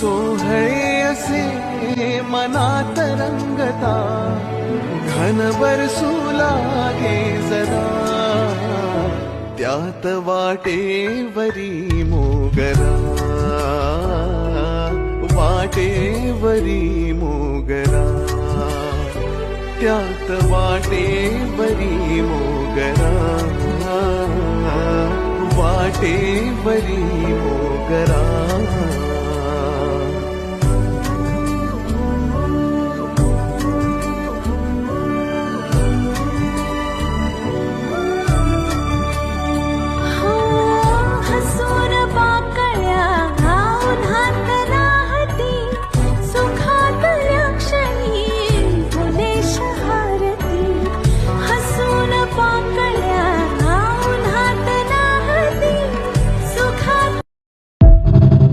सोहळे असे मनात रंगता, घन बरसू लागे जरा, त्यात वाटेवरी मोगरा, वाटेवरी मोगरा, त्यात वाटेवरी मोगरा, वाटेवरी मोगरा.